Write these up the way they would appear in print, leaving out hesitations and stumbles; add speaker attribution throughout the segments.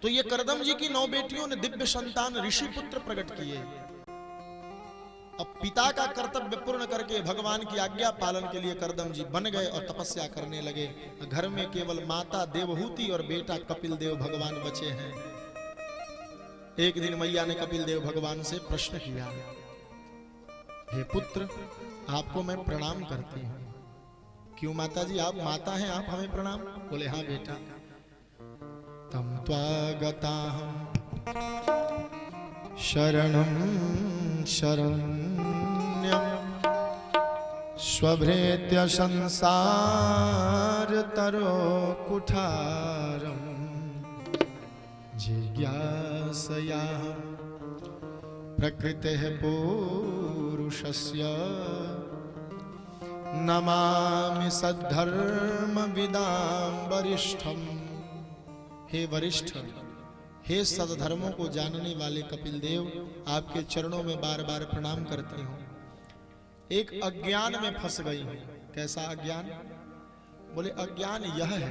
Speaker 1: तो ये करदम जी की 9 बेटियों ने दिव्य संतान ऋषि पुत्र प्रकट किए। अब पिता का कर्तव्य पूर्ण करके भगवान की आज्ञा पालन के लिए करदम जी बन गए और तपस्या करने लगे। घर में केवल माता देवहूति और बेटा कपिल देव भगवान बचे हैं। एक दिन मैया ने कपिल देव भगवान से प्रश्न किया, हे पुत्र, आपको मैं प्रणाम करती हूं। क्यों माता जी, आप माता हैं, आप हमें प्रणाम? बोले हाँ बेटा। तम त्वागताहं शरणं शरण्यं स्वभृत्य संसार तरो कुठारं जिज्ञासयाहं प्रकृतेः पुरुषस्य नमामि सद्धर्म विदां वरिष्ठम। हे वरिष्ठ, हे सदधर्मों को जानने वाले कपिल देव, आपके चरणों में बार बार प्रणाम करती हूँ। एक अज्ञान में फंस गई हूँ। कैसा अज्ञान? बोले अज्ञान यह है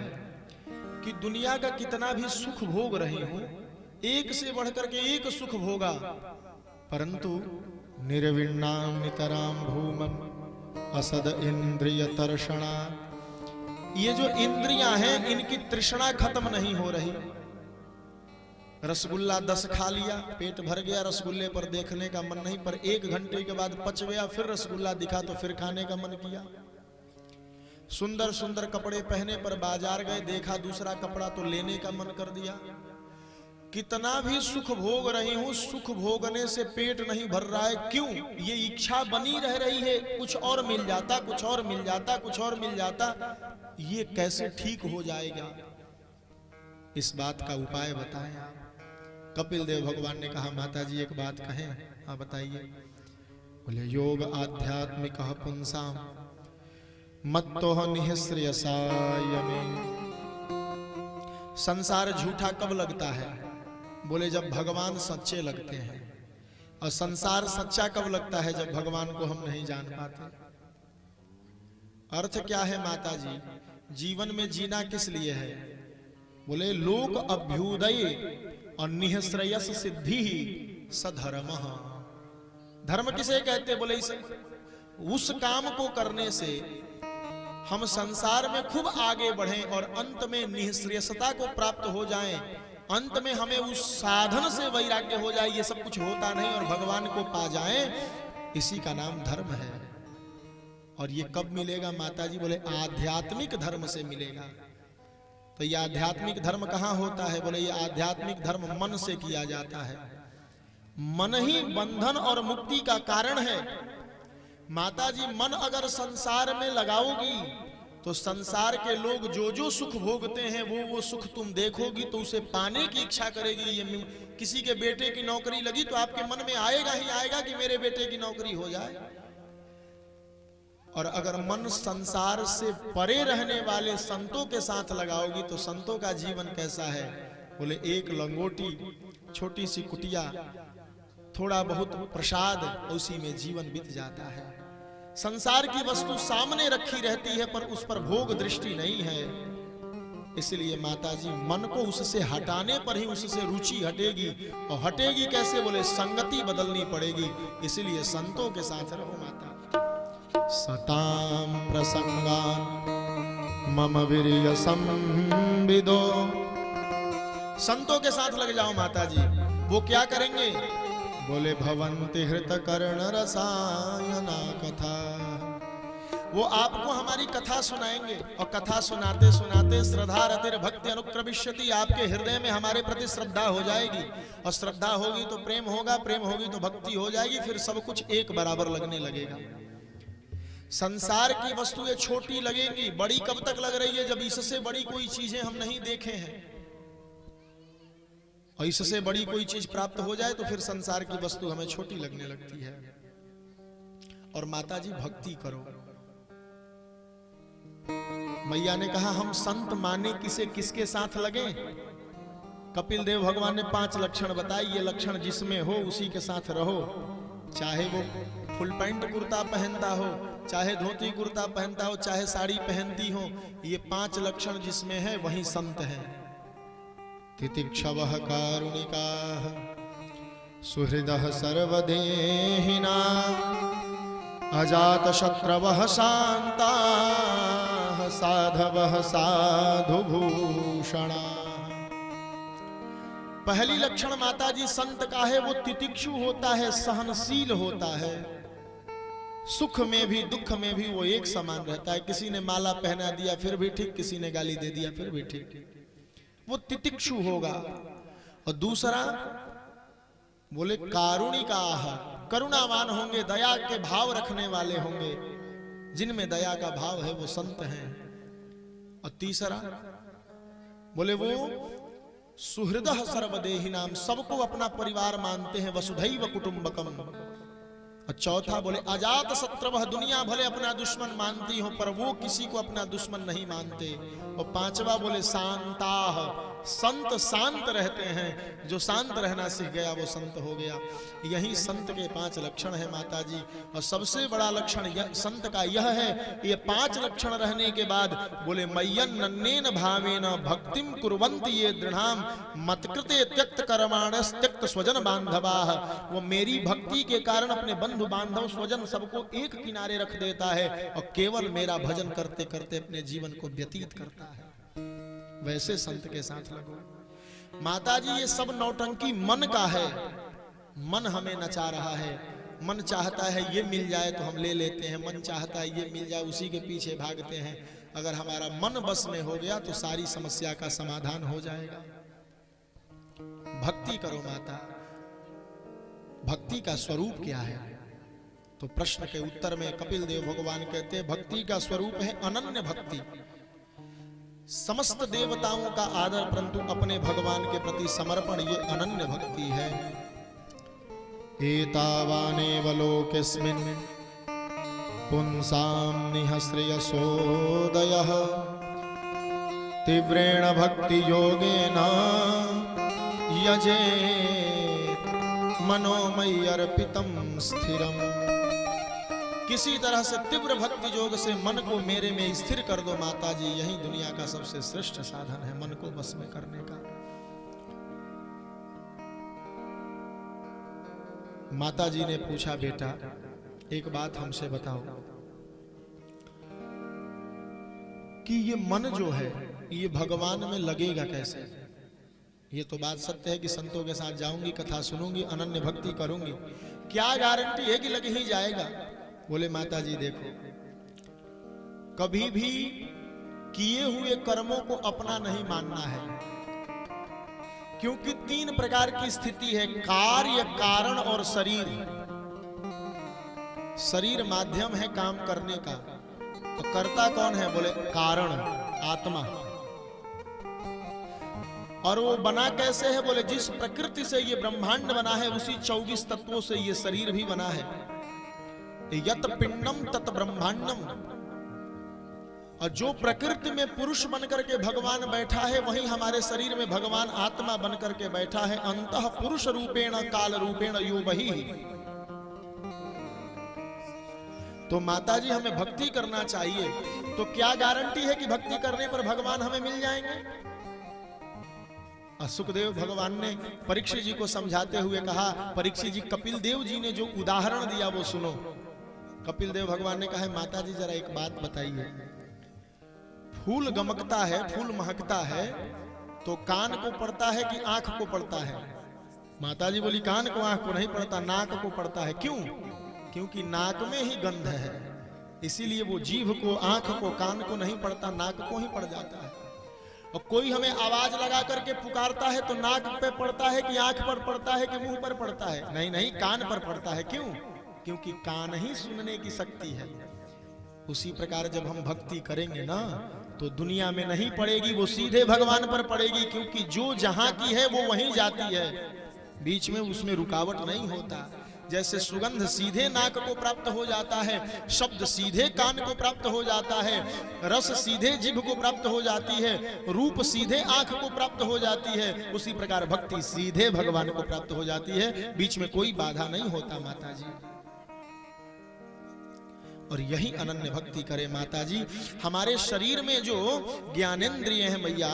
Speaker 1: कि दुनिया का कितना भी सुख भोग रही हूँ, एक से बढ़कर के एक सुख भोगा, परंतु निर्विण्णां नितरां भूमन् असद इंद्रिय तर्षणा। ये जो इंद्रियां हैं, इनकी तृष्णा खत्म नहीं हो रही। रसगुल्ला 10 खा लिया, पेट भर गया, रसगुल्ले पर देखने का मन नहीं, पर 1 घंटे के बाद पच गया, फिर रसगुल्ला दिखा तो फिर खाने का मन किया। सुंदर सुंदर कपड़े पहने पर बाजार गए, देखा दूसरा कपड़ा तो लेने का मन कर दिया। कितना भी सुख भोग रही हूं, सुख भोगने से पेट नहीं भर रहा है। क्यों? ये इच्छा बनी रह रही है, कुछ और मिल जाता, कुछ और मिल जाता, कुछ और मिल जाता। ये कैसे ठीक हो जाएगा? इस बात का उपाय बताएं आप। कपिल देव भगवान ने कहा, माता जी एक बात कहें। हाँ बताइए। बोले योग आध्यात्मिक पुंसाम मत्तो निःश्रेयसाय में। संसार झूठा कब लगता है? बोले जब भगवान सच्चे लगते हैं। और संसार सच्चा कब लगता है? जब भगवान को हम नहीं जान पाते। अर्थ क्या है माता जी? जीवन में जीना किस लिए है? बोले लोक अभ्युदय और निःश्रेयस सिद्धि सधर्म। धर्म किसे कहते? बोले उस काम को करने से हम संसार में खूब आगे बढ़ें और अंत में निःश्रेयसता को प्राप्त हो जाएं, अंत में हमें उस साधन से वैराग्य हो जाए। ये सब कुछ होता नहीं और भगवान को पा जाएं, इसी का नाम धर्म है। और ये कब मिलेगा माता जी? बोले आध्यात्मिक धर्म से मिलेगा। तो ये आध्यात्मिक धर्म कहाँ होता है? बोले ये आध्यात्मिक धर्म मन से किया जाता है। मन ही बंधन और मुक्ति का कारण है। माता जी मन अगर संसार में लगाओगी तो संसार के लोग जो जो सुख भोगते हैं वो सुख तुम देखोगी तो उसे पाने की इच्छा करेगी। ये किसी के बेटे की नौकरी लगी तो आपके मन में आएगा ही आएगा कि मेरे बेटे की नौकरी हो जाए। और अगर मन संसार से परे रहने वाले संतों के साथ लगाओगी तो संतों का जीवन कैसा है? बोले एक लंगोटी, छोटी सी कुटिया, थोड़ा बहुत प्रसाद, उसी में जीवन बीत जाता है। संसार की वस्तु सामने रखी रहती है पर उस पर भोग दृष्टि नहीं है। इसलिए माताजी मन को उससे हटाने पर ही उससे रुचि हटेगी। और हटेगी कैसे? बोले संगति बदलनी पड़ेगी। इसलिए संतों के साथ रहो माता। सताम प्रसंगान मम वीर्य संविदो। संतों के साथ लग जाओ माता जी। वो क्या करेंगे? बोले भवन्ति हृत कर्ण रसायना कथा। वो आपको हमारी कथा सुनाएंगे और कथा सुनाते सुनाते श्रद्धा रतिर भक्ति अनुक्रमिष्यति। आपके हृदय में हमारे प्रति श्रद्धा हो जाएगी और श्रद्धा होगी तो प्रेम होगा, प्रेम होगी तो भक्ति हो जाएगी, फिर सब कुछ एक बराबर लगने लगेगा। संसार की वस्तुएं छोटी लगेंगी, बड़ी कब तक लग रही है? जब इससे बड़ी कोई चीजें हम नहीं देखे हैं और इससे बड़ी कोई चीज प्राप्त हो जाए तो फिर संसार की वस्तु हमें छोटी लगने लगती है। और माता जी भक्ति करो। मैया ने कहा हम संत माने किसे, किसके साथ लगे? कपिल देव भगवान ने 5 लक्षण बताए। ये लक्षण जिसमें हो उसी के साथ रहो। चाहे वो फुल पैंट कुर्ता पहनता हो, चाहे धोती कुर्ता पहनता हो, चाहे साड़ी पहनती हो, ये 5 लक्षण जिसमें है वही संत है। तितिक्षवः कारुणिकाः सुहृदः सर्वदेहिनां अजातशत्रवः शान्ताः साधवः साधुभूषणाः। पहली लक्षण माताजी संत का है, वो तितिक्षु होता है, सहनशील होता है। सुख में भी दुख में भी वो एक समान रहता है। किसी ने माला पहना दिया फिर भी ठीक, किसी ने गाली दे दिया फिर भी ठीक, वो तितिक्षु होगा। और दूसरा बोले कारुणिकाः, करुणावान होंगे, दया के भाव रखने वाले होंगे। जिनमें दया का भाव है वो संत हैं। और तीसरा बोले वो सुहृदः सर्वदेहिनां, सबको अपना परिवार मानते हैं, वसुधैव कुटुंबकम। और चौथा बोले अजात शत्रवः, दुनिया भले अपना दुश्मन मानती हो पर वो किसी को अपना दुश्मन नहीं मानते। और पांचवा बोले शांताः, संत शांत रहते हैं। जो शांत रहना सीख गया वो संत हो गया। यही संत के 5 लक्षण है माताजी। और सबसे बड़ा लक्षण संत का यह है, ये 5 लक्षण रहने के बाद बोले मय्यन्नन्नेन भावेन भक्तिम कुर्वन्ति ये दृढ़ाम मत्कृते त्यक्त कर्माणस् त्यक्त स्वजन बांधवाः। वो मेरी भक्ति के कारण अपने बंधु बांधव स्वजन सबको एक किनारे रख देता है और केवल मेरा भजन करते करते अपने जीवन को व्यतीत करता है। वैसे संत के साथ लगो। माताजी ये सब नौटंकी मन का है। मन हमें नचा रहा है। मन चाहता है ये मिल जाए तो हम ले लेते हैं, मन चाहता है ये मिल जाए उसी के पीछे भागते हैं। अगर हमारा मन बस में हो गया तो सारी समस्या का समाधान हो जाएगा। भक्ति करो माता। भक्ति का स्वरूप क्या है? तो प्रश्न के उत्तर में कपिल देव भगवान कहते हैं भक्ति का स्वरूप है अनन्य भक्ति। समस्त देवताओं का आदर परंतु अपने भगवान के प्रति समर्पण, ये अनन्य भक्ति है। एतावानेव लोकेस्मिन् पुंसां निह श्रेयसोदयः तीव्रेण भक्ति योगेन यजेत मनोमय्य अर्पितं स्थिरम्। किसी तरह से तीव्र भक्ति योग से मन को मेरे में स्थिर कर दो माताजी। यही दुनिया का सबसे श्रेष्ठ साधन है मन को बस में करने का। माताजी ने पूछा बेटा एक बात हमसे बताओ कि ये मन जो है ये भगवान में लगेगा कैसे? ये तो बात सत्य है कि संतों के साथ जाऊंगी, कथा सुनूंगी, अनन्य भक्ति करूंगी, क्या गारंटी है कि लग ही जाएगा? बोले माताजी देखो, कभी भी किए हुए कर्मों को अपना नहीं मानना है, क्योंकि 3 प्रकार की स्थिति है, कार्य, कारण और शरीर। शरीर माध्यम है काम करने का, तो कर्ता कौन है? बोले कारण, आत्मा। और वो बना कैसे है? बोले जिस प्रकृति से ये ब्रह्मांड बना है उसी 24 तत्वों से ये शरीर भी बना है। यत पिंडम तत ब्रह्मांडम। और जो प्रकृति में पुरुष बनकर के भगवान बैठा है वहीं हमारे शरीर में भगवान आत्मा बनकर के बैठा है। अंतः पुरुष रूपेण काल रूपेण यो वही। तो माताजी हमें भक्ति करना चाहिए, तो क्या गारंटी है कि भक्ति करने पर भगवान हमें मिल जाएंगे? सुखदेव भगवान ने परीक्षित जी को समझाते हुए कहा, परीक्षित जी कपिल देव जी ने जो उदाहरण दिया वो सुनो। कपिल देव भगवान ने कहा माता जी जरा एक बात बताइए, फूल गमकता है, फूल महकता है तो कान को पड़ता है कि आंख को पड़ता है? माता जी बोली कान को, आंख को नहीं पड़ता, नाक को पड़ता है। क्यों? क्योंकि नाक में ही गंध है, इसीलिए वो जीभ को, आंख को, कान को नहीं पड़ता, नाक को ही पड़ जाता है। और कोई हमें आवाज लगा करके पुकारता है तो नाक पे पड़ता है कि आंख पर पड़ता है कि मुंह पर पड़ता है? नहीं नहीं, कान पर पड़ता है। क्यों? क्योंकि कान ही सुनने की शक्ति है। उसी प्रकार जब हम भक्ति करेंगे ना तो दुनिया में नहीं पड़ेगी, वो सीधे भगवान पर पड़ेगी, क्योंकि जो जहां की है वो वहीं जाती है, बीच में उसमें रुकावट नहीं होता। जैसे सुगंध सीधे नाक को प्राप्त हो जाता है, शब्द सीधे कान को प्राप्त हो जाता है, रस सीधे जिभ को प्राप्त हो जाती है, रूप सीधे आंख को प्राप्त हो जाती है, उसी प्रकार भक्ति सीधे भगवान को प्राप्त हो जाती है, बीच में कोई बाधा नहीं होता। माता जी और यही अनन्य भक्ति करे। माता जी, हमारे शरीर में जो ज्ञानेंद्रिय है मैया,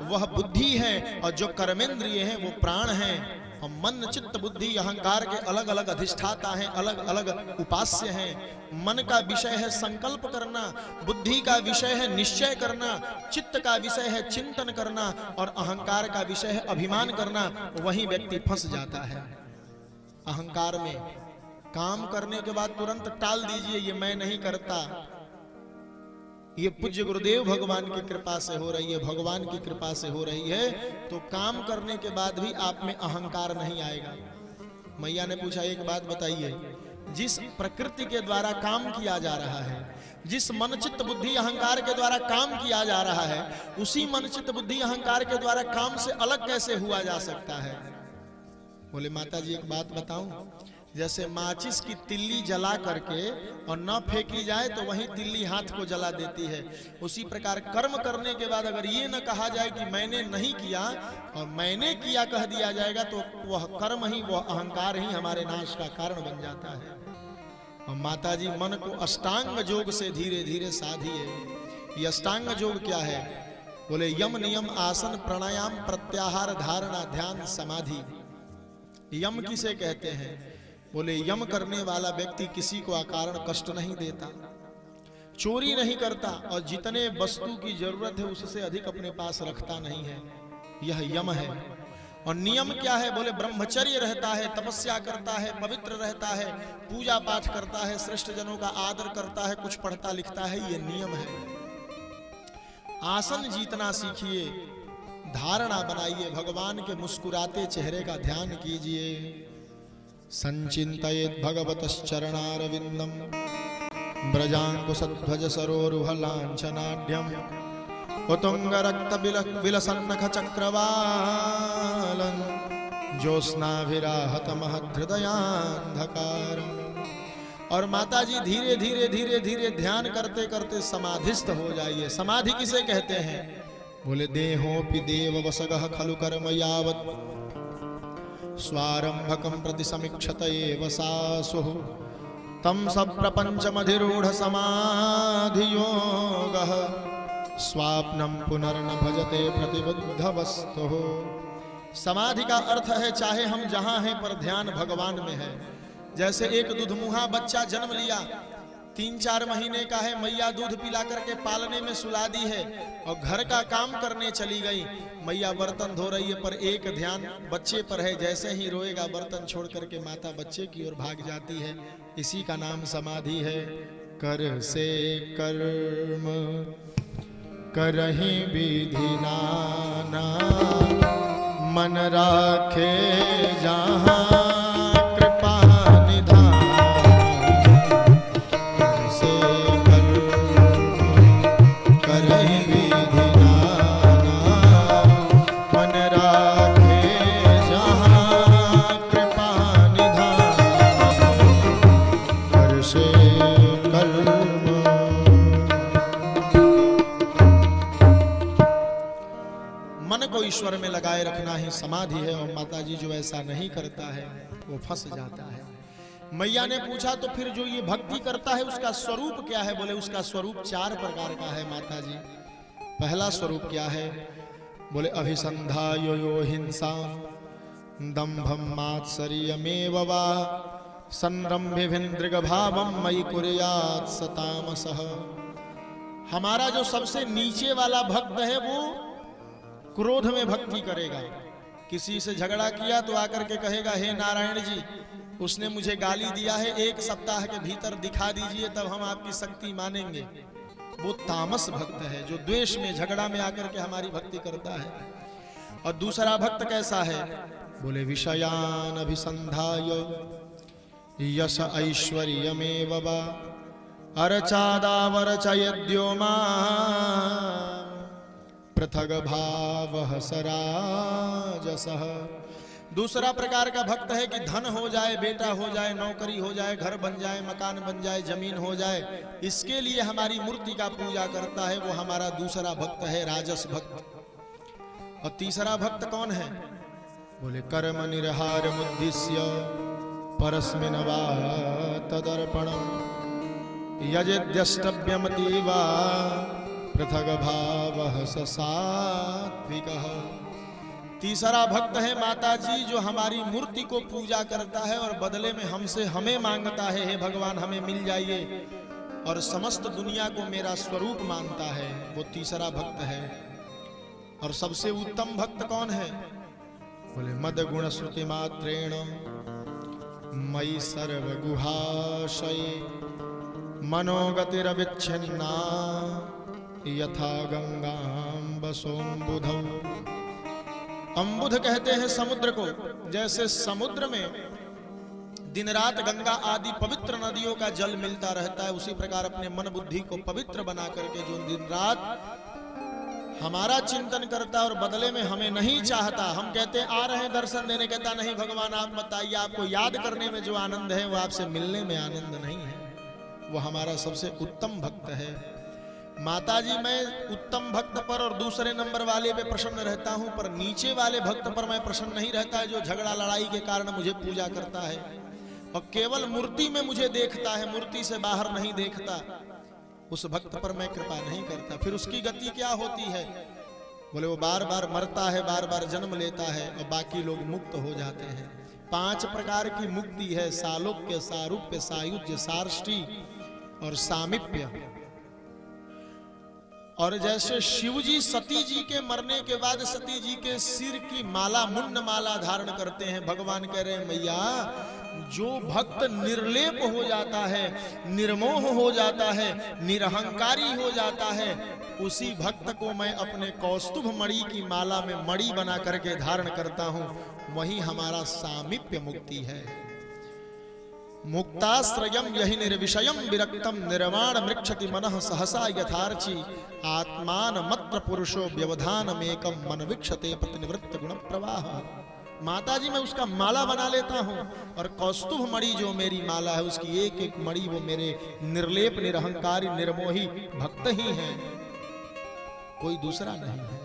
Speaker 1: वह बुद्धि है, और जो कर्मेंद्रिय है वो प्राण है। और मन चित्त बुद्धि अहंकार के अलग अलग अधिष्ठाता हैं, अलग अलग उपास्य हैं। मन का विषय है संकल्प करना, बुद्धि का विषय है निश्चय करना, चित्त का विषय है चिंतन करना, और अहंकार का विषय है अभिमान करना। वही व्यक्ति फंस जाता है अहंकार में। काम करने के बाद तुरंत टाल दीजिए, ये मैं नहीं करता। ये पूज्य गुरुदेव भगवान की कृपा से हो रही है, भगवान की कृपा से हो रही है। तो काम करने के बाद भी आप में अहंकार नहीं आएगा। मैया ने पूछा, एक बात बताइए, जिस प्रकृति के द्वारा काम किया जा रहा है, जिस मन चित्त बुद्धि अहंकार के द्वारा काम किया जा रहा है, उसी मन चित्त बुद्धि अहंकार के द्वारा काम से अलग कैसे हुआ जा सकता है? बोले, माता जी एक बात बताऊं, जैसे माचिस की तिल्ली जला करके और न फेंकी जाए तो वही तिल्ली हाथ को जला देती है, उसी प्रकार कर्म करने के बाद अगर ये न कहा जाए कि मैंने नहीं किया और मैंने किया कह दिया जाएगा, तो वह कर्म ही, वह अहंकार ही हमारे नाश का कारण बन जाता है। और माता जी, मन को अष्टांग योग से धीरे धीरे साधिए। ये अष्टांग योग क्या है? बोले, यम नियम आसन प्राणायाम प्रत्याहार धारणा ध्यान समाधि। यम किसे कहते हैं? बोले, यम करने वाला व्यक्ति किसी को अकारण कष्ट नहीं देता, चोरी नहीं करता, और जितने वस्तु की जरूरत है उससे अधिक अपने पास रखता नहीं है। यह यम है। और नियम क्या है? बोले, ब्रह्मचर्य रहता है, तपस्या करता है, पवित्र रहता है, पूजा पाठ करता है, श्रेष्ठ जनों का आदर करता है, कुछ पढ़ता लिखता है। ये नियम है। आसन जीतना सीखिए, धारणा बनाइए, भगवान के मुस्कुराते चेहरे का ध्यान कीजिए। संचिन्तयेत् भगवतश्चरणारविन्दं व्रजाङ्कुशध्वज सरोरुहलाञ्छनाढ्यम् उत्तुङ्गरक्तविलसन्नखचक्रवालं ज्योत्स्नाभिराहतमहृदयान्धकारम्। और माता जी, धीरे धीरे धीरे धीरे ध्यान करते करते समाधिस्थ हो जाइए। समाधि किसे कहते हैं? बोले, देहोपि देववसगः खलु कर्म यावत् स्वारंभकं प्रति समीक्षत एव सासुः तं सप्रपञ्चमधिरूढ समाधियोगः स्वाप्नं पुनर्न भजते प्रतिबद्धवस्तुः। समाधि का अर्थ है, चाहे हम जहां हैं पर ध्यान भगवान में है। जैसे एक दुधमुहा बच्चा जन्म लिया, 3-4 महीने का है, मैया दूध पिला करके पालने में सुला दी है और घर का काम करने चली गई। मैया बर्तन धो रही है पर एक ध्यान बच्चे पर है। जैसे ही रोएगा बर्तन छोड़ करके माता बच्चे की ओर भाग जाती है। इसी का नाम समाधि है। कर से कर्म करहि विधि नाना, मन राखे जहाँ ईश्वर में लगाए रखना ही समाधि है। और माता जी, जो ऐसा नहीं करता है वो फंस जाता है। मैया ने पूछा, तो फिर जो ये भक्ति करता है उसका स्वरूप क्या है? बोले, उसका स्वरूप 4 प्रकार का है माता जी। पहला स्वरूप क्या है? बोले, अभिसंधा यो हिंसा दंभम मात्सर्यमेव वा संरम्भिभिन्द्रिग भावम मयि कुर्यात् सतामसः। हमारा जो सबसे नीचे वाला भक्त है वो क्रोध में भक्ति करेगा। किसी से झगड़ा किया तो आकर के कहेगा, हे नारायण जी, उसने मुझे गाली दिया है, 1 सप्ताह के भीतर दिखा दीजिए तब हम आपकी शक्ति मानेंगे। वो तामस भक्त है जो द्वेष में झगड़ा में आकर के हमारी भक्ति करता है। और दूसरा भक्त कैसा है? बोले, विषयान अभिसंधाय यश ऐश्वर्यमेव वा अर्चादावरचयद्यो मां पृथग भावः सराजसः। दूसरा प्रकार का भक्त है कि धन हो जाए, बेटा हो जाए, नौकरी हो जाए, घर बन जाए, मकान बन जाए, जमीन हो जाए, इसके लिए हमारी मूर्ति का पूजा करता है। वो हमारा दूसरा भक्त है, राजस भक्त। और तीसरा भक्त कौन है? बोले, कर्म निर्हार,
Speaker 2: 'मुद्दिश्य परस्मिन् वा तदर्पणम्
Speaker 1: यजेद्यष्टव्यमतीवा पृथग भावः स सात्विकः। तीसरा भक्त है माता जी जो हमारी मूर्ति को पूजा करता है और बदले में हमसे हमें मांगता है, हे भगवान हमें मिल जाइए, और समस्त दुनिया को मेरा स्वरूप मानता है, वो तीसरा भक्त है। और सबसे उत्तम भक्त कौन है? बोले मद गुण श्रुति मात्रेण मयि सर्व गुहाशये मनोगतिरविच्छिन्ना यथा गंगाम्बसोम्बुधौ। अम्बुध कहते हैं समुद्र को। जैसे समुद्र में दिन रात गंगा आदि पवित्र नदियों का जल मिलता रहता है, उसी प्रकार अपने मन बुद्धि को पवित्र बना करके जो दिन रात हमारा चिंतन करता है और बदले में हमें नहीं चाहता, हम कहते हैं आ रहे हैं दर्शन देने, कहता नहीं भगवान आप मत आइए, आपको याद करने में जो आनंद है वो आपसे मिलने में आनंद नहीं है, वो हमारा सबसे उत्तम भक्त है। माता जी मैं उत्तम भक्त पर और दूसरे नंबर वाले पे प्रसन्न रहता हूं, पर नीचे वाले भक्त पर मैं प्रसन्न नहीं रहता है जो झगड़ा लड़ाई के कारण मुझे पूजा करता है और केवल मूर्ति में मुझे देखता है, मूर्ति से बाहर नहीं देखता, उस भक्त पर मैं कृपा नहीं करता। फिर उसकी गति क्या होती है? बोले वो बार बार मरता है, बार बार जन्म लेता है और बाकी लोग मुक्त हो जाते हैं। 5 प्रकार की मुक्ति है, सालोक्य, सारूप्य, सायुज्य, सार्ष्टी और सामीप्य। और जैसे शिव जी सती जी के मरने के बाद सती जी के सिर की माला, मुंड माला धारण करते हैं, भगवान कह रहे हैं मैया जो भक्त निर्लेप हो जाता है, निर्मोह हो जाता है, निरहंकारी हो जाता है, उसी भक्त को मैं अपने कौस्तुभ मणि की माला में मणि बना करके धारण करता हूं, वही हमारा सामीप्य मुक्ति है। मुक्ताश्रयम यही निर्विषयम विरक्तम निर्वाण मृक्षति मनः सहसा यथार्ची आत्मान मत्र पुरुषो व्यवधान मेकम मन विक्षते प्रतिनिवृत्त गुण प्रवाह। माता जी मैं उसका माला बना लेता हूं और कौस्तुभ मणि जो मेरी माला है उसकी एक एक मणि वो मेरे निर्लेप, निरहंकारी, निर्मोही भक्त ही है, कोई दूसरा नहीं है।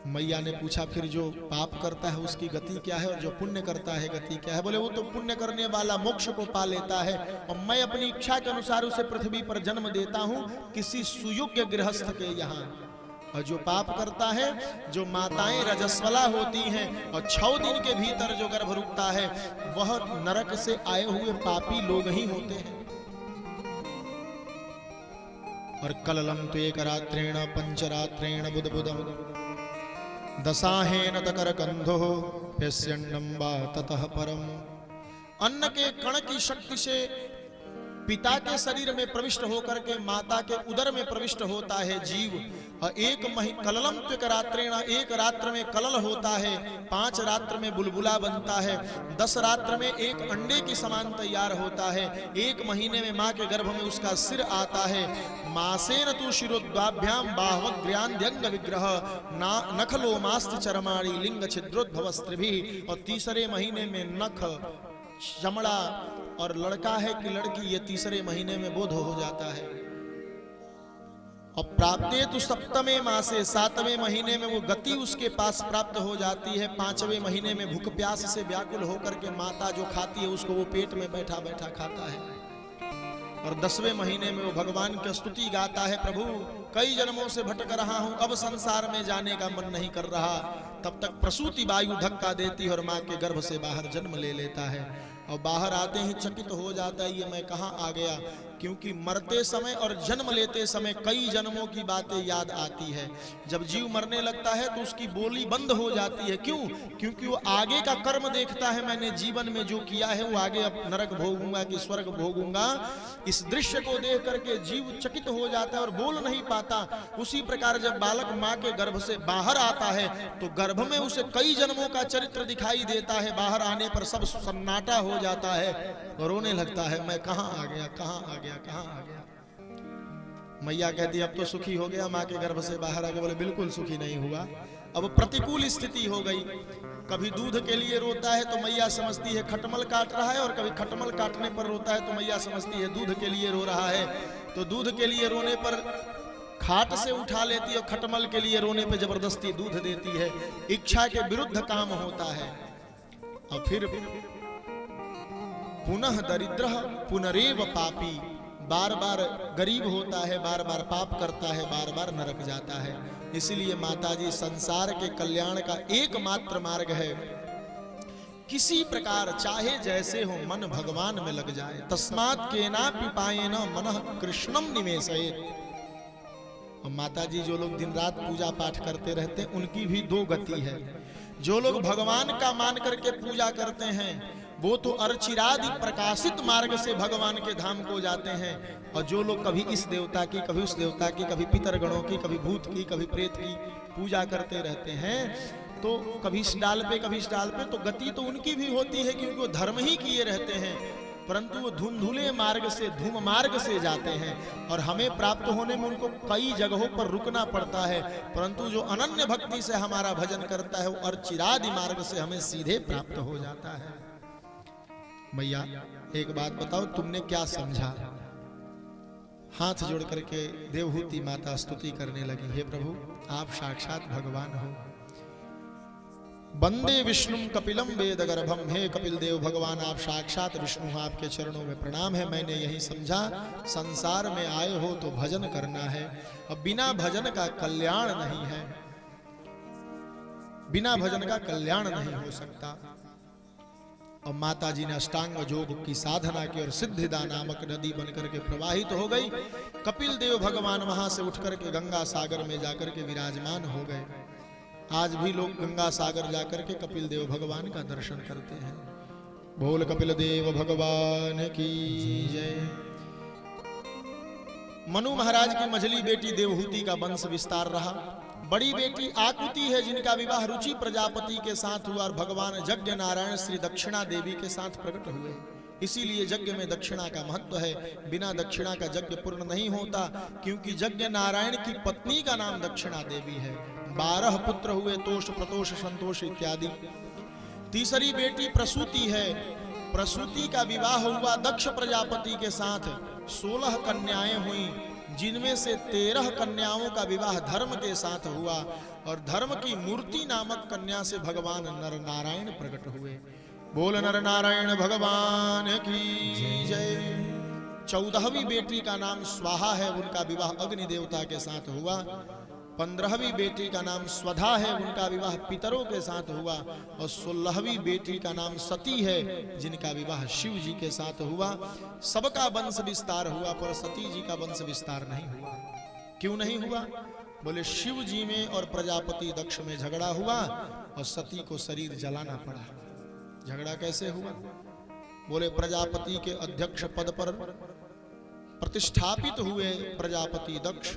Speaker 1: मैया ने पूछा फिर जो पाप करता है उसकी गति क्या है और जो पुण्य करता है गति क्या है? बोले वो तो पुण्य करने वाला मोक्ष को पा लेता है और मैं अपनी इच्छा के अनुसार उसे पृथ्वी पर जन्म देता हूं किसी सुयोग्य गृहस्थ के यहाँ। और जो पाप करता है, जो माताएं रजस्वला होती हैं और 6 दिन के भीतर जो गर्भ रुकता है वह नरक से आए हुए पापी लोग ही होते हैं। और कललम तो एक रात्रेण पंचरात्रेण बुधबुधम दशाहेन तकर कंधो पेस्यन्नम्बा ततः परम। अन्न के कण की शक्ति से पिता के शरीर में प्रविष्ट होकर के माता के उदर में प्रविष्ट होता है जीव। और कललम त्विक रात्रेण, एक रात्र में कलल होता है, 5 रात्र में बुलबुला बनता है, 10 रात्र में एक अंडे की समान तैयार होता है, 1 महीने में माँ के गर्भ में उसका सिर आता है। मासेन तु शिरोद्वाभ्याम बाह्वग्र्यांद्यंग विग्रह नखलो मास्त चरमाणी लिंग छिद्रोद्भव स्त्रिभिः। और तीसरे महीने में नख, चमड़ा और लड़का है कि लड़की, ये तीसरे महीने में बोध हो जाता है। और प्राप्ते तो सप्तमे मासे, 7वें महीने में वो गति उसके पास प्राप्त हो जाती है। 5वें महीने में भूख प्यास से व्याकुल होकर के माता जो खाती है उसको वो पेट में बैठा बैठा खाता है। और 10वें महीने में वो भगवान की स्तुति गाता है, प्रभु कई जन्मों से भटक रहा हूं, अब संसार में जाने का मन नहीं कर रहा। तब तक प्रसूति वायु धक्का देती है और माँ के गर्भ से बाहर जन्म ले लेता है। और बाहर आते ही चकित हो जाता है, ये मैं कहाँ आ गया, क्योंकि मरते समय और जन्म लेते समय कई जन्मों की बातें याद आती है। जब जीव मरने लगता है तो उसकी बोली बंद हो जाती है। क्यों? क्योंकि वो आगे का कर्म देखता है, मैंने जीवन में जो किया है वो आगे अब नरक भोगूंगा कि स्वर्ग भोगूंगा। इस दृश्य को देख करके जीव चकित हो जाता है और बोल नहीं पाता। उसी प्रकार जब बालक माँ के गर्भ से बाहर आता है तो गर्भ में उसे कई जन्मों का चरित्र दिखाई देता है। बाहर आने पर सब सन्नाटा हो जाता है और रोने लगता है, मैं कहाँ आ गया, कहाँ आ गया, कहाँ आ गया। मैया कहती अब तो सुखी हो गया, माँ के गर्भ से बाहर आ गया। बोले बिल्कुल सुखी नहीं हुआ, अब प्रतिकूल स्थिति हो गई। कभी दूध के लिए रोता है तो मैया समझती है खटमल काट रहा है, और कभी खटमल काटने पर रोता है तो मैया समझती है दूध के लिए रो रहा है। तो दूध के लिए रोने पर खाट से उठा लेती है और खटमल के लिए रोने पर जबरदस्ती दूध देती है। इच्छा के विरुद्ध काम होता है। और फिर पुनः दरिद्र पुनरेव पापी, बार बार गरीब होता है, बार बार पाप करता है, बार बार नरक जाता है। इसलिए माताजी संसार के कल्याण का एकमात्र मार्ग है, किसी प्रकार चाहे जैसे हो मन भगवान में लग जाए। तस्मात् केनापि पायेन मनः कृष्णम निवेशयेत्। और माताजी जो लोग दिन रात पूजा पाठ करते रहते हैं उनकी भी दो गति है। जो लोग भगवान का मान करके पूजा करते हैं वो तो अर्चिरादि प्रकाशित मार्ग से भगवान के धाम को जाते हैं, और जो लोग कभी इस देवता की, कभी उस देवता की, कभी पितरगणों की, कभी भूत की, कभी प्रेत की पूजा करते रहते हैं, तो कभी इस डाल पे कभी इस डाल पे, तो गति तो उनकी भी होती है क्योंकि वो धर्म ही किए रहते हैं, परंतु वो धुंधुले मार्ग से, धूम मार्ग से जाते हैं, और हमें प्राप्त होने में उनको कई जगहों पर रुकना पड़ता है। परंतु जो अनन्य भक्ति से हमारा भजन करता है वो अर्चिरादि मार्ग से हमें सीधे प्राप्त हो जाता है। मैया एक बात बताओ, तुमने क्या समझा? हाथ जोड़ करके देवहूति माता स्तुति करने लगी, हे प्रभु आप साक्षात भगवान हो। वंदे विष्णुम कपिलम वेद गर्भम, हे कपिल देव भगवान आप साक्षात विष्णु, आपके चरणों में प्रणाम है। मैंने यही समझा, संसार में आए हो तो भजन करना है, अब बिना भजन का कल्याण नहीं है, बिना भजन का कल्याण नहीं हो सकता। और माताजी ने अष्टांग योग की साधना की और सिद्धिदा नामक नदी बनकर के प्रवाहित हो गई। कपिल देव भगवान वहां से उठकर के गंगा सागर में जाकर के विराजमान हो गए। आज भी लोग गंगा सागर जाकर के कपिल देव भगवान का दर्शन करते हैं। बोल कपिल देव भगवान की जय। मनु महाराज की मझली बेटी देवहूति का वंश विस्तार रहा। बड़ी बेटी आकुति है जिनका विवाह रुचि प्रजापति के साथ हुआ और भगवान यज्ञ नारायण श्री दक्षिणा देवी के साथ प्रकट हुए। इसीलिए यज्ञ में दक्षिणा का महत्व है। बिना दक्षिणा का यज्ञ पूर्ण नहीं होता, क्योंकि यज्ञ नारायण की पत्नी का नाम दक्षिणा देवी है। 12 पुत्र हुए, तोष प्रतोष संतोष इत्यादि। तीसरी बेटी प्रसूति है। प्रसूति का विवाह हुआ दक्ष प्रजापति के साथ। 16 कन्याएं हुई, जिनमें से 13 कन्याओं का विवाह धर्म के साथ हुआ, और धर्म की मूर्ति नामक कन्या से भगवान नर नारायण प्रकट हुए। बोल नर नारायण भगवान की जय। 14वीं बेटी का नाम स्वाहा है, उनका विवाह अग्नि देवता के साथ हुआ। 15वीं बेटी का नाम स्वधा है, उनका विवाह पितरों के साथ हुआ। और 16वीं बेटी का नाम सती है, जिनका विवाह शिव जी के साथ हुआ। सबका वंश विस्तार हुआ, पर सती जी का वंश विस्तार नहीं हुआ। क्यों नहीं हुआ? बोले शिव जी में और प्रजापति दक्ष में झगड़ा हुआ और सती को शरीर जलाना पड़ा। झगड़ा कैसे हुआ? बोले प्रजापति के अध्यक्ष पद पर प्रतिष्ठापित हुए प्रजापति दक्ष,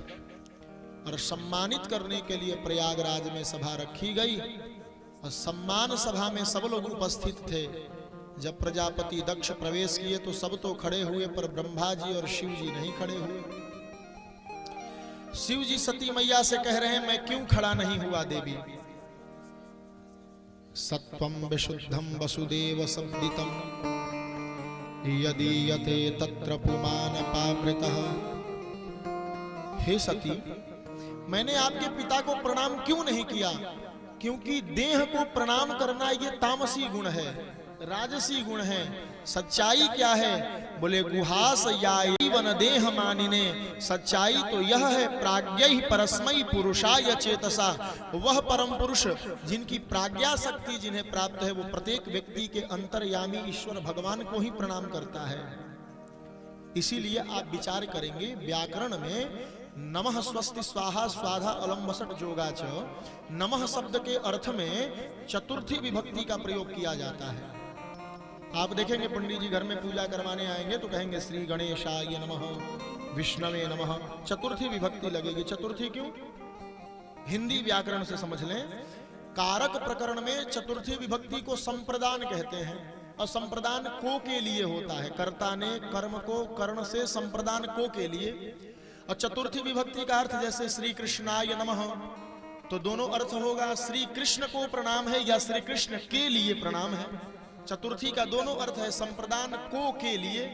Speaker 1: और सम्मानित करने के लिए प्रयागराज में सभा रखी गई, और सम्मान सभा में सब लोग उपस्थित थे। जब प्रजापति दक्ष प्रवेश किए तो सब तो खड़े हुए, पर ब्रह्मा जी और शिव जी नहीं खड़े हुए। शिव जी सती मैया से कह रहे हैं, मैं क्यों खड़ा नहीं हुआ देवी? सत्वं विशुद्धं वसुदेव संविदितं यदीयते तत्र पुमान पावृतः। हे सती, मैंने आपके पिता को प्रणाम क्यों नहीं किया? क्योंकि देह को प्रणाम करना ये तामसी गुण है, राजसी गुण है। सच्चाई क्या है? बोले गुहास याई वन देह मानिने। सच्चाई तो यह है, प्राज्ञै परस्मै पुरुषाय चेतसा। वह परम पुरुष जिनकी प्राज्ञा शक्ति जिन्हें प्राप्त है, वो प्रत्येक व्यक्ति के अंतर्यामी ईश्वर भगवान को ही प्रणाम करता है। इसीलिए आप विचार करेंगे, व्याकरण में नमः स्वस्ति स्वाहा स्वाधा अलम वसट जोगाच, नमः शब्द के अर्थ में चतुर्थी विभक्ति का प्रयोग किया जाता है। आप देखेंगे पंडित जी घर में पूजा करवाने आएंगे तो कहेंगे श्री गणेशाय नमः, विष्णवे नमः, चतुर्थी विभक्ति लगेगी। चतुर्थी क्यों? हिंदी व्याकरण से समझ लें, कारक प्रकरण में चतुर्थी विभक्ति को संप्रदान कहते हैं, और संप्रदान को के लिए होता है। कर्ता ने कर्म को कर्ण से संप्रदान को के लिए। और चतुर्थी विभक्ति का अर्थ जैसे श्री कृष्णाय नमः, तो दोनों अर्थ होगा, श्री कृष्ण को प्रणाम है या श्री कृष्ण के लिए प्रणाम है। चतुर्थी का दोनों अर्थ है, संप्रदान को के लिए।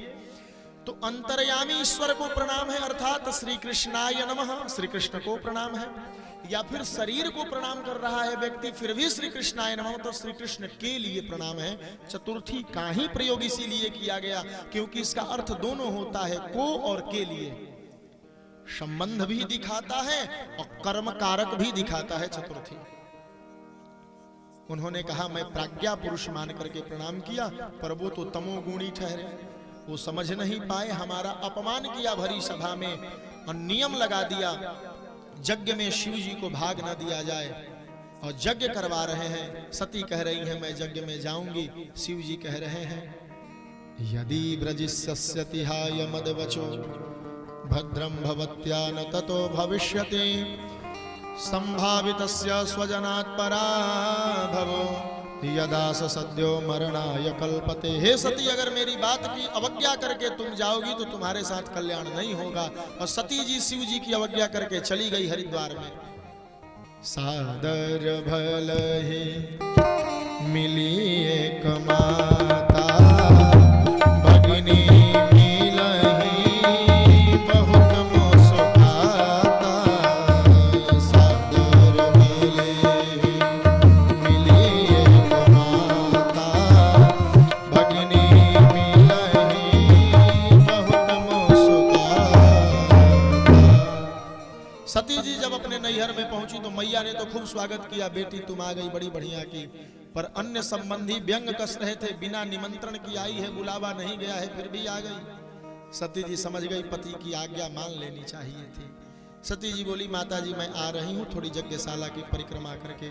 Speaker 1: तो अंतर्यामी ईश्वर को प्रणाम है, अर्थात श्री कृष्णाय नमः, श्री कृष्ण को प्रणाम है। या फिर शरीर को प्रणाम कर रहा है व्यक्ति फिर भी श्री कृष्णाय नमः, तो श्री कृष्ण के लिए प्रणाम है। चतुर्थी का ही प्रयोग इसीलिए किया गया क्योंकि इसका अर्थ दोनों होता है, को और के लिए, संबंध भी दिखाता है और कर्म कारक भी दिखाता है चतुर्थी। उन्होंने कहा मैं प्राज्ञा पुरुष मान करके प्रणाम किया, पर वो तो तमोगुणी ठहरे, वो समझ नहीं पाए, हमारा अपमान किया भरी सभा में और नियम लगा दिया यज्ञ में शिव जी को भाग न दिया जाए, और यज्ञ करवा रहे हैं। सती कह रही है मैं यज्ञ में जाऊंगी, शिव जी कह रहे हैं यदि ब्रजिष्यति हाय मदवचो भद्रम भवत्या न ततो भविष्यति संभावितस्य स्वजनात् पराभवो यदा स सद्यो मरणाय कल्पते। हे सती, अगर मेरी बात की अवज्ञा करके तुम जाओगी तो तुम्हारे साथ कल्याण नहीं होगा। और सती जी शिव जी की अवज्ञा करके चली गई हरिद्वार में। सादर भल ही मिली एक माता, भगिनी सती जी जब अपने नैहर में पहुंची तो मैया ने तो खूब स्वागत किया, बेटी तुम आ गई बड़ी बढ़िया की। पर अन्य संबंधी व्यंग कस रहे थे, बिना निमंत्रण की आई है, बुलावा नहीं गया है, फिर भी आ गई। सती जी समझ गई पति की आज्ञा मान लेनी चाहिए थी। सती जी बोली माता जी मैं आ रही हूँ थोड़ी यज्ञशाला की परिक्रमा करके।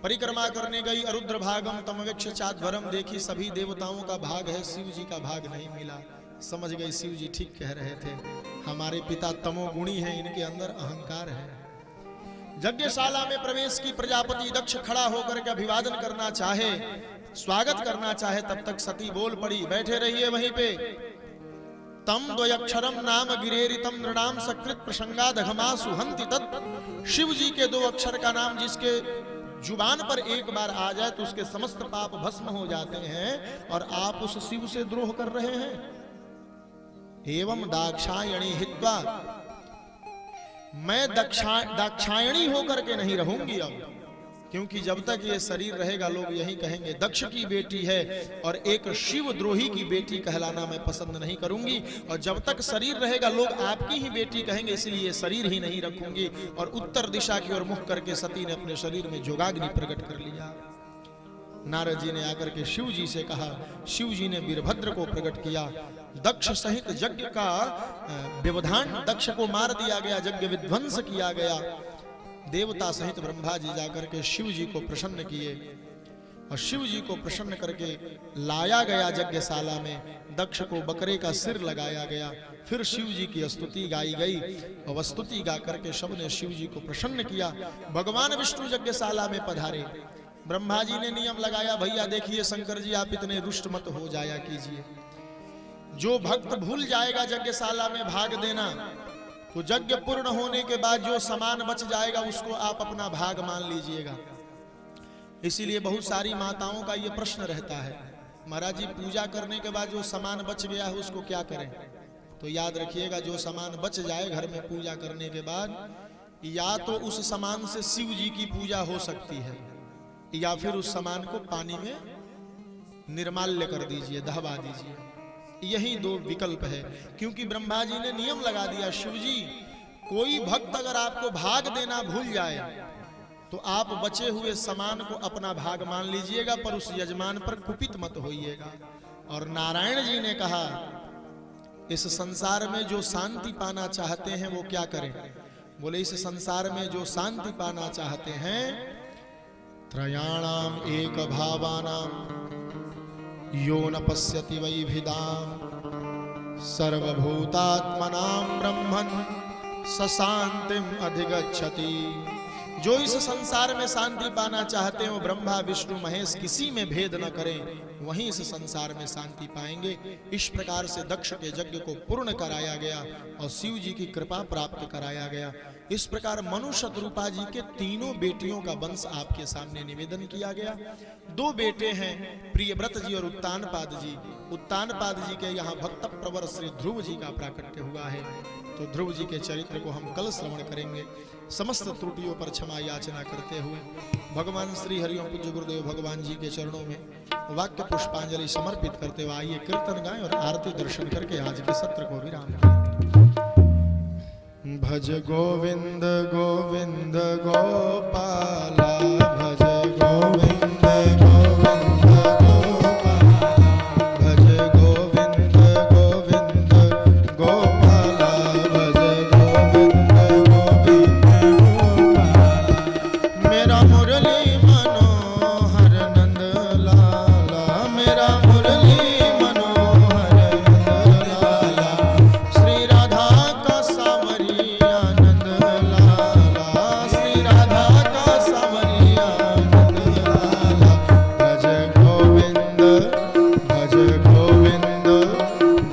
Speaker 1: परिक्रमा करने गई, अरुद्र भागम तमवेक्ष चाध्वरम देखी, सभी देवताओं का भाग है, शिव जी का भाग नहीं मिला। समझ गई शिव जी ठीक कह रहे थे, हमारे पिता तमोगुणी हैं, इनके अंदर अहंकार है। यज्ञशाला में प्रवेश की, प्रजापति दक्ष खड़ा होकर के अभिवादन करना चाहे, स्वागत करना चाहे, तब तक सती बोल पड़ी बैठे रहिए वहीं पे। तम द्वयक्षरम नाम गिरेरितम नृणाम सकृत प्रसंगादघमा सुहंति तत्। शिव जी के 2 अक्षर का नाम जिसके जुबान पर एक बार आ जाए तो उसके समस्त पाप भस्म हो जाते हैं, और आप उस शिव से द्रोह कर रहे हैं। एवं दाक्षायणी हित्वा, मैं दाक्षायणी होकर के नहीं रहूंगी अब, क्योंकि जब तक ये शरीर रहेगा लोग यही कहेंगे दक्ष की बेटी है, और एक शिव द्रोही की बेटी कहलाना मैं पसंद नहीं करूंगी। और जब तक शरीर रहेगा लोग आपकी ही बेटी कहेंगे, इसलिए शरीर ही नहीं रखूंगी। और उत्तर दिशा की ओर मुख करके सती ने अपने शरीर में जोगाग्नि प्रकट कर लिया। नारद जी ने आकर के शिव जी से कहा, शिव जी ने वीरभद्र को प्रकट किया। दक्ष सहित यज्ञ का व्यवधान, दक्ष को मार दिया गया, यज्ञ विध्वंस किया गया। देवता सहित ब्रह्मा जी जाकर के शिव जी को प्रसन्न किए, और शिव जी को प्रसन्न करके लाया गया यज्ञशाला में। दक्ष को बकरे का सिर लगाया गया, फिर शिव जी की स्तुति गाई गई, और स्तुति गा करके सबने शिव जी को प्रसन्न किया। भगवान विष्णु यज्ञशाला में पधारे। ब्रह्मा जी ने नियम लगाया, भैया देखिए शंकर जी आप इतने रुष्ट मत हो जाया कीजिए, जो भक्त भूल जाएगा यज्ञशाला में भाग देना, तो यज्ञ पूर्ण होने के बाद जो सामान बच जाएगा उसको आप अपना भाग मान लीजिएगा। इसीलिए बहुत सारी माताओं का ये प्रश्न रहता है, महाराज जी पूजा करने के बाद जो सामान बच गया है उसको क्या करें? तो याद रखिएगा, जो सामान बच जाए घर में पूजा करने के बाद, या तो उस सामान से शिव जी की पूजा हो सकती है, या फिर उस सामान को पानी में निर्माल्य कर दीजिए, दहवा दीजिए। यही 2 विकल्प है, क्योंकि ब्रह्मा जी ने नियम लगा दिया, शिव जी कोई भक्त अगर आपको भाग देना भूल जाए तो आप बचे हुए सामान को अपना भाग मान लीजिएगा, पर उस यजमान पर कुपित मत होइएगा। और नारायण जी ने कहा, इस संसार में जो शांति पाना चाहते हैं वो क्या करें? बोले इस संसार में जो शांति पाना चाहते हैं, त्रयाणाम एक भावानाम यो न पश्यति वैभिदाम सर्वभूतात्मनां ब्रह्मन् स शांतिम अधिगच्छति। जो इस संसार में शांति पाना चाहते हैं वो ब्रह्मा विष्णु महेश किसी में भेद न करें, वहीं इस संसार में शांति पाएंगे। इस प्रकार से दक्ष के यज्ञ को पूर्ण कराया गया और शिव जी की कृपा प्राप्त कराया गया। इस प्रकार मनु शतरूपा जी के 3 बेटियों का वंश आपके सामने निवेदन किया गया। 2 बेटे हैं, प्रियव्रत जी और उत्तानपाद जी। उत्तानपाद जी के यहाँ भक्त प्रवर श्री ध्रुव जी का प्राकट्य हुआ है। तो ध्रुव जी के चरित्र को हम कल श्रवण करेंगे। समस्त त्रुटियों पर क्षमा याचना करते हुए भगवान श्री हरिओम पूज्य गुरुदेव भगवान जी के चरणों में वाक्य पुष्पांजलि समर्पित करते हुए आइए कीर्तन गाएं और आरती दर्शन करके आज के सत्र को विराम दें। भज गोविंद गोविंद गोपाला, भज गोविंद गोविंद गोपाला, भज गोविंद गोविंद गोपाला, भज गोविंद गोविंद गोपाला। मेरा मुरली मनोहर नंद लाला, मेरा मुरली मनोहर नंद लाला, श्री राधा का सावरिया नंद लाला, श्री राधा का सावरिया नंद लाला। भज गोविंद भज गोविंद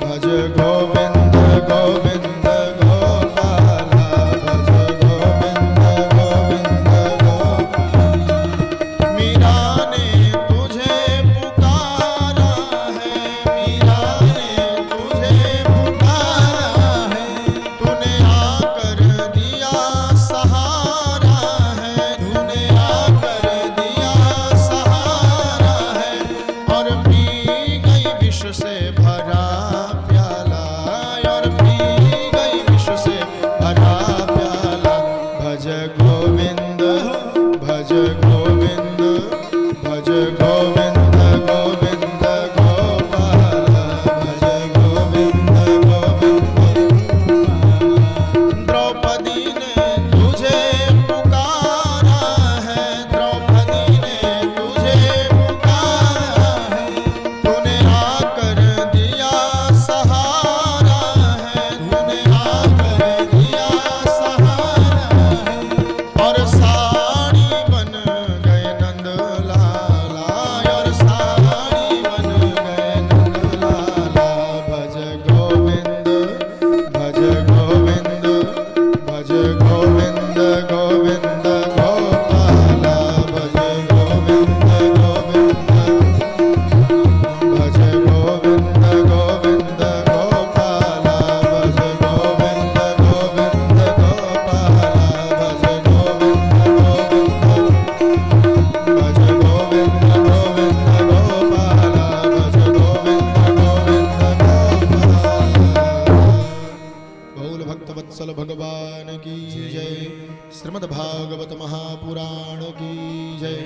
Speaker 1: भज गोविंद गोविंद गोपाला, भज गोविंद गोविंद गोपाला। मीरा ने तुझे पुकारा है, मीरा ने तुझे पुकारा है, तूने आकर दिया सहारा है, तूने आकर दिया सहारा है। और पी गई विष से भरा प्याला, और पी गई विष से भरा प्याला। भज गोविंद भज गोविंद भज गोविंद गोविंद गोपाला, भज गोविंद गोविंद गोपाला। द्रौपदी ने तुझे पुकारा है, द्रौपदी ने तुझे पुकारा है, तूने आकर दिया सहारा है, तूने आकर दिया सहारा है। और साड़ी बन गए नंद लाला, और साड़ी बन गए नंद लाला। भज गोविंद भज गोविंद भज गोविंद गोविंद गोपाला, भज गोविंद गोविंद भज गोविंद गोविंद गोपाला, भज गोविंद गोविंद गोपाला, भज गोविंद गोविंद भज गोविंद गोविंद गोपाला, भज गोविंद गोविंद गोपाला। बहुल भक्त वत्सल भगवान की जय। श्रीमद् भागवत महापुराण की जय।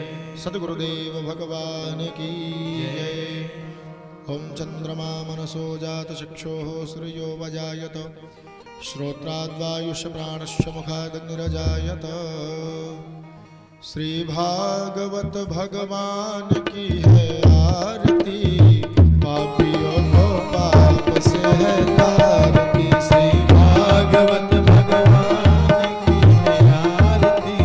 Speaker 1: सद्गुरुदेव भगवान की जय। ओम चंद्रमा मनसो जात चक्षुः सूर्यो वजायत, श्रोत्राद्वायुष प्राणश्च मुखादग्निरजायत। श्री भागवत भगवान की है आरती, पापियों को पाप से है तारती। श्री भागवत भगवान की है आरती,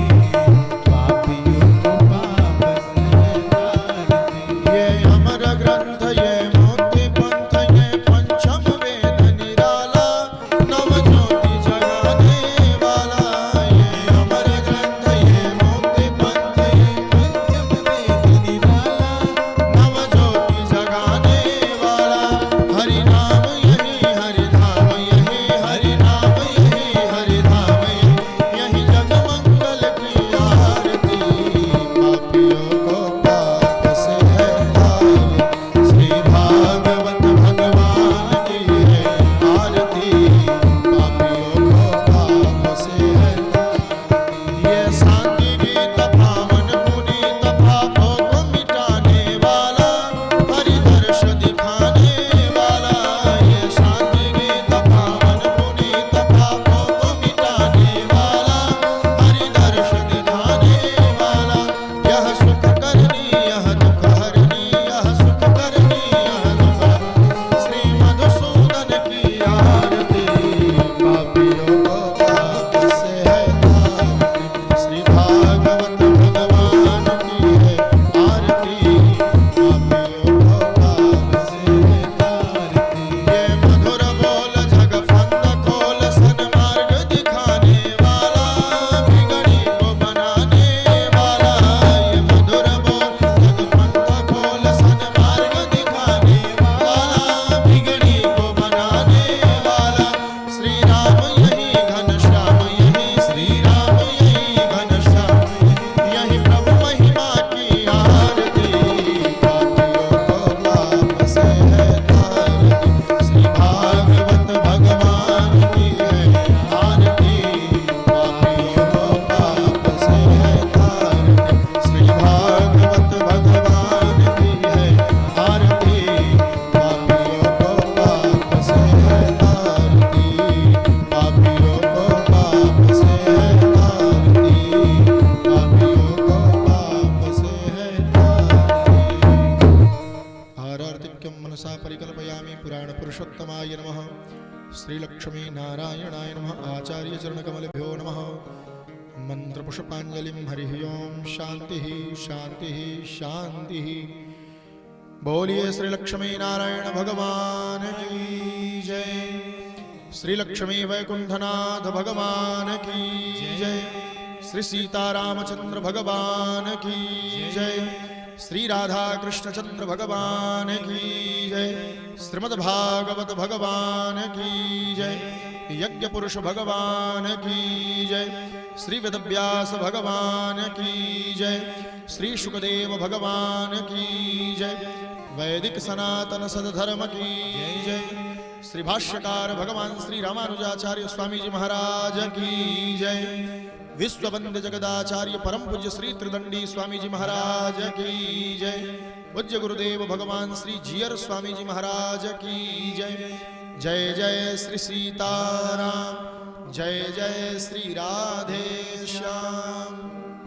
Speaker 1: पापियों को पाप से है तारती। ये अमर ग्रंथ ये मोक्ति पंथ ये पंचम वेद निराला, नव ज्योति जगाने वाला। ये अमर ग्रंथ ये मोक्ति पंथ ये पंचम वेद निराला, नव ज्योति जगाने वाला। श्री लक्ष्मी नारायणाय नमः। आचार्य चरण कमलभ्यो नमः। मंत्र पुष्पांजलिं हरिः ओम। शांति शांति शांति। बोलिए श्री लक्ष्मी नारायण भगवान की जय। श्री लक्ष्मी वैकुंठनाथ भगवान की जय। श्री सीतारामचंद्र भगवान की जय। श्री राधा कृष्ण चंद्र भगवान की जय। श्रीमद्भागवत भगवान की जय। यज्ञ पुरुष भगवान की जय। श्री वेदव्यास भगवान की जय। श्री शुकदेव भगवान की जय। वैदिक सनातन सदधर्म की जय। श्री भाष्यकार भगवान श्री रामानुजाचार्य स्वामी जी महाराज की जय। विश्ववंद्य जगदाचार्य परम पूज्य श्री त्रिदंडी स्वामी जी महाराज की जय। पूज्य गुरुदेव भगवान श्री जीयर स्वामी जी महाराज की जय। जय जय श्री सीताराम। जय जय श्री राधे श्याम।